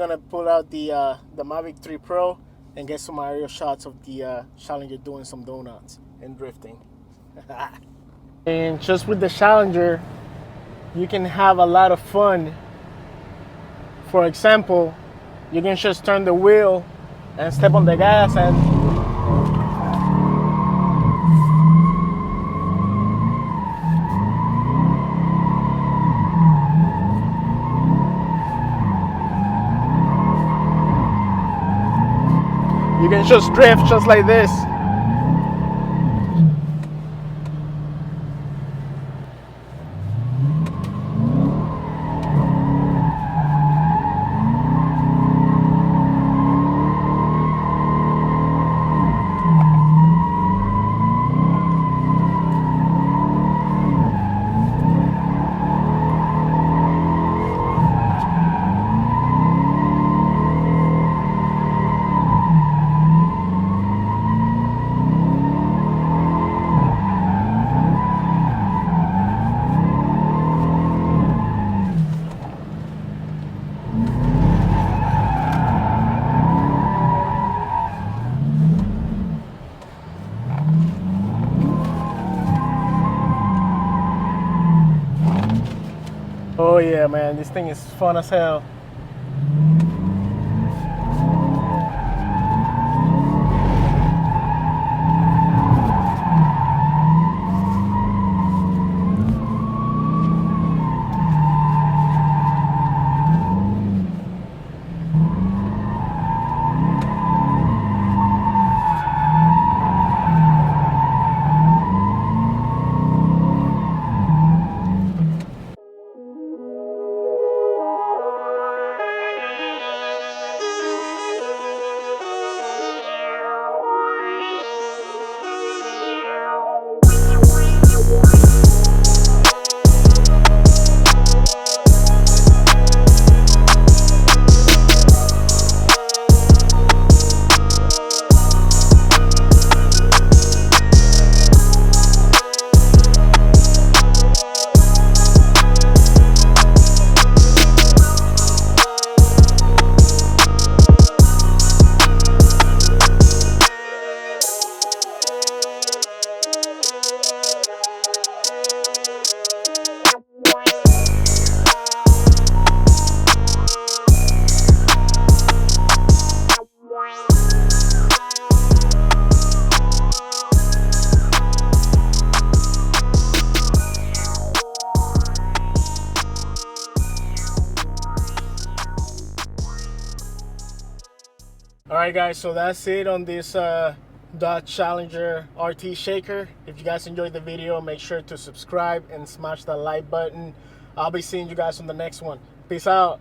gonna pull out the Mavic 3 Pro and get some aerial shots of the Challenger doing some donuts and drifting. And just with the Challenger, you can have a lot of fun. For example, you can just turn the wheel and step on the gas and you can just drift just like this. Oh yeah, man, this thing is fun as hell. Alright guys, so that's it on this Dodge Challenger RT Shaker. If you guys enjoyed the video, make sure to subscribe and smash that like button. I'll be seeing you guys on the next one. Peace out.